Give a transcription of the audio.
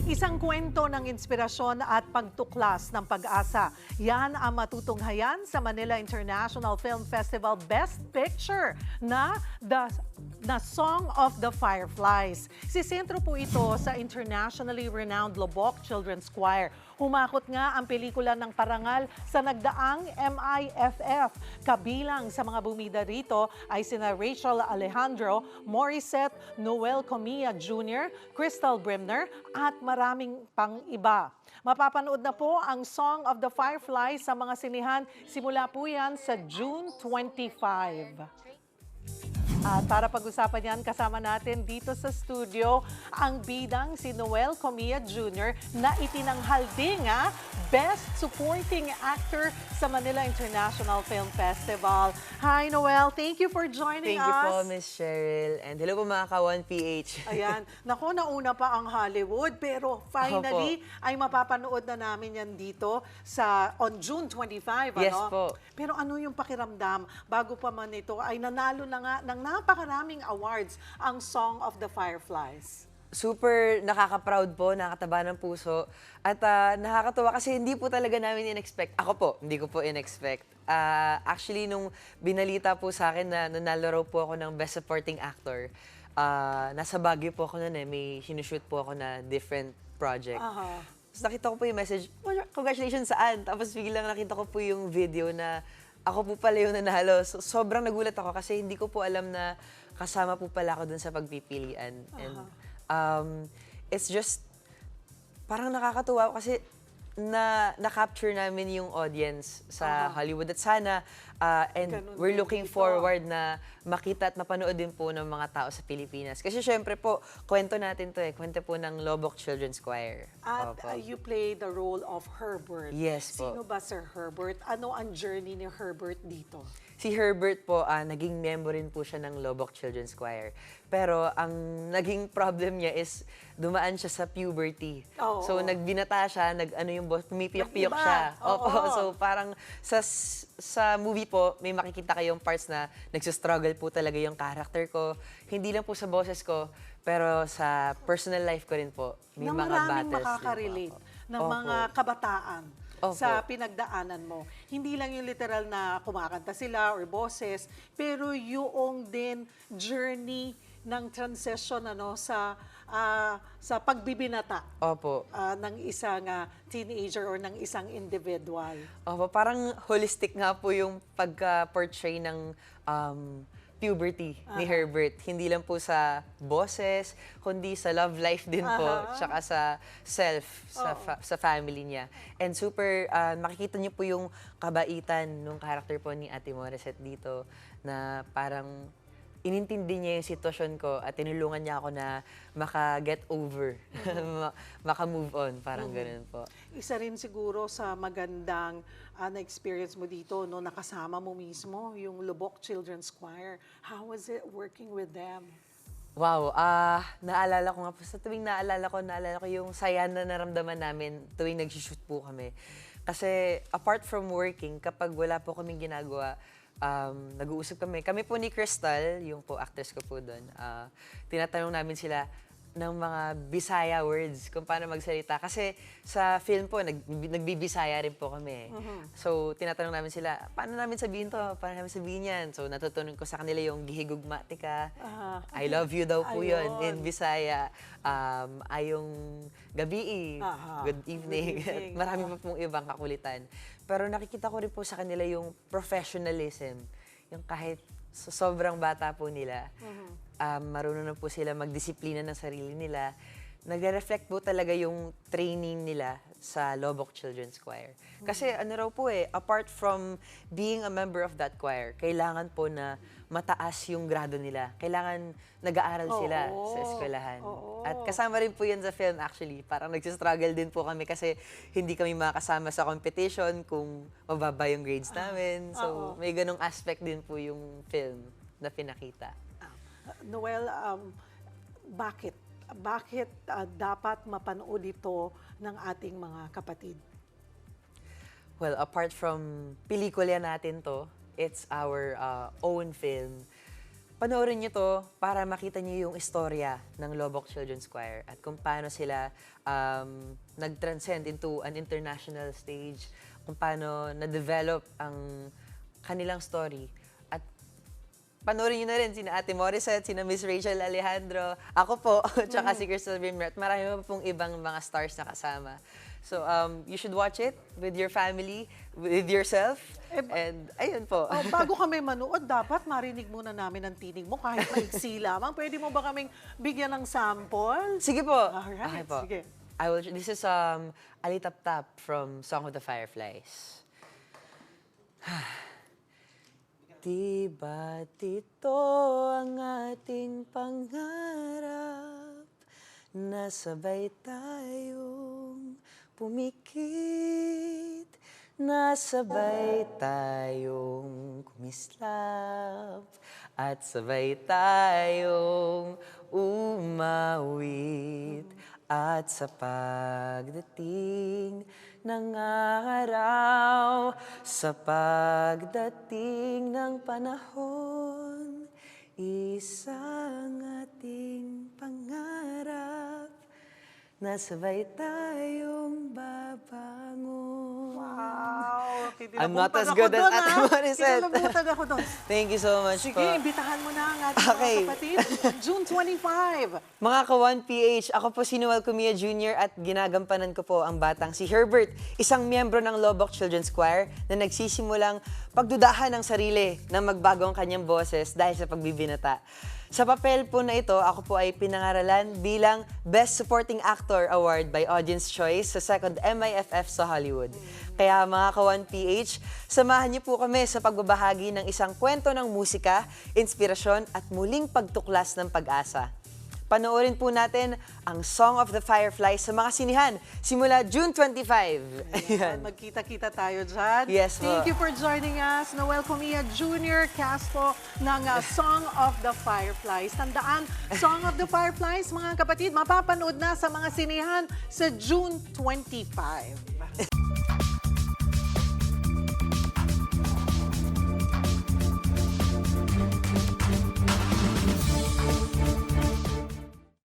Isang kwento ng inspirasyon at pagtuklas ng pag-asa. Yan ang matutunghayan sa Manila International Film Festival Best Picture na Song of the Fireflies. Sisentro po ito sa internationally renowned Lubbock Children's Choir. Humakot nga ang pelikula ng parangal sa nagdaang MIFF. Kabilang sa mga bumida rito ay sina Rachel Alejandro, Morissette, Noel Comia Jr., Crystal Brimner at maraming pang iba. Mapapanood na po ang Song of the Fireflies sa mga sinihan. Simula po yan sa June 25. At para pag-usapan yan, kasama natin dito sa studio ang bidang si Noel Comia Jr. na itinanghal din Best Supporting Actor sa Manila International Film Festival. Hi Noel, thank you for joining us. Thank you po, Miss Cheryl. And hello po mga ka-1PH. Ayan, naku, nauna pa ang Hollywood pero finally ay mapapanood na namin yan dito on June 25. Yes ano? po. Pero ano yung pakiramdam bago pa man ito ay nanalo na nga ng napakaraming awards ang Song of the Fireflies. Super nakaka-proud po, nakakataba ng puso. At nakakatuwa kasi hindi po talaga namin in-expect. Ako po, hindi ko po in-expect. Actually, nung binalita po sa akin na nanalo raw po ako ng Best Supporting Actor, nasa Baguio po ako noon may sinushoot po ako na different project. Tapos nakita ko po yung message, congratulations saan? Tapos biglang nakita ko po yung video na ako po pala yung nanalo. So, sobrang nagulat ako kasi hindi ko po alam na kasama po pala ako dun sa pagpipilian. And it's just, parang nakakatuwa kasi na-capture namin yung audience sa Hollywood. At sana, and Ganun we're din looking dito. forward na makita at mapanood din po ng mga tao sa Pilipinas. Kasi syempre po, kwento natin to kwento po ng Lubbock Children's Choir. At Opo. you play the role of Herbert. Yes po. Sino ba Sir Herbert? Ano ang journey ni Herbert dito? Si Herbert po, naging member rin po siya ng Lubbock Children's Choir. Pero ang naging problem niya is dumaan siya sa puberty. Oo. So nagbinata siya, pumipiyok-piyok Nag-iba. siya. Oo. So parang sa movie po, may makikita kayong parts na nagsistruggle po talaga yung character ko. Hindi lang po sa boses ko, pero sa personal life ko rin po. May Na mga maraming battles din po makaka-relate ako. ng Opo. mga kabataan Opo. sa pinagdaanan mo. Hindi lang yung literal na kumakanta sila or boses, pero yung din journey ng transition sa pagbibinata Opo. ng isang teenager or ng isang individual. Opo, parang holistic nga po yung pagka-portray ng puberty ni Herbert. Hindi lang po sa boses, kundi sa love life din po, tsaka sa self, sa family niya. And super, makikita niyo po yung kabaitan ng character po ni Ate Morissette dito na parang inintindi niya yung sitwasyon ko at tinulungan niya ako na maka-get over, maka-move on, parang ganun po. Isa rin siguro sa magandang na-experience mo dito, no, nakasama mo mismo yung Lubbock Children's Choir. How was it working with them? Wow, naalala ko nga po, sa tuwing naalala ko yung saya na naramdaman namin tuwing nag-shoot po kami. Kasi apart from working, kapag wala po kaming ginagawa, nag-uusap kami. Kami po ni Crystal, yung po actress ko po doon, tinatanong namin sila ng mga Bisaya words kung paano magsalita. Kasi sa film po, nagbibisaya rin po kami. So, tinatanong namin sila, paano namin sabihin to? Paano namin sabihin yan? So, natutunan ko sa kanila yung gihigugmatika. I love you daw po yun in Bisaya. Ayong gabi, good evening. Good evening. Marami pa pong ibang kakulitan. Pero nakikita ko rin po sa kanila yung professionalism. Yung kahit sobrang bata po nila, marunong na po sila magdisiplina ng sarili nila. Nagre-reflect po talaga yung training nila sa Lubbock Children's Choir. Kasi ano raw po apart from being a member of that choir, kailangan po na mataas yung grado nila. Kailangan nag-aaral sila sa eskwelahan. At kasama rin po yan sa film actually. Parang nagsistruggle din po kami kasi hindi kami makasama sa competition kung mababa yung grades namin. So may ganong aspect din po yung film na pinakita. Noel, bakit dapat mapanood ito ng ating mga kapatid? Well, apart from pelikula natin to, it's our own film. panoorin niyo to para makita niyo yung istorya ng Lobok Children's Choir at kung paano sila nag-transcend into an international stage, kung paano na-develop ang kanilang story. At panoorin niyo na rin sina Ate Morissette, sina Miss Rachel Alejandro, ako po, tsaka si Crystal Bimmer, at marami pa pong ibang mga stars na kasama. So, you should watch it with your family, with yourself, and ayun po. Oh, bago kami manood, dapat marinig muna namin ang tinig mo kahit maiksi lamang. Pwede mo ba kaming bigyan ng sample? Sige po. Alright, Okay po. sige. This is Ali Tap Tap from Song of the Fireflies. Di ba't ito ang ating pangarap na sabay tayong pumikit, na sabay tayong kumislap, at sabay tayong umawit. At sa pagdating ng araw, sa pagdating ng panahon, isang ating pangarap na sabay tayong babangon. Wow! I'm not as good as Ate Morissette. Kinalabutan ako doon. Thank you so much Sige, po. imbitahan mo na ang ating Okay. mga kapatid. June 25. Mga ka-1PH, ako po si Noel Cumia Jr. at ginagampanan ko po ang batang si Herbert, isang miyembro ng Lobok Children's Choir na nagsisimulang pagdudahan ng sarili na magbago ang kanyang boses dahil sa pagbibinata. Sa papel po na ito, ako po ay pinangaralan bilang Best Supporting Actor Award by Audience Choice sa 2nd MIFF sa Hollywood. Kaya mga ka-1PH, samahan niyo po kami sa pagbabahagi ng isang kwento ng musika, inspirasyon at muling pagtuklas ng pag-asa. Panoorin po natin ang Song of the Fireflies sa mga sinihan simula June 25. Ayan. Magkita-kita tayo dyan. Yes, po. Thank you for joining us. Noel Comia Jr., cast po ng Song of the Fireflies. Tandaan, Song of the Fireflies, mga kapatid, mapapanood na sa mga sinihan sa June 25.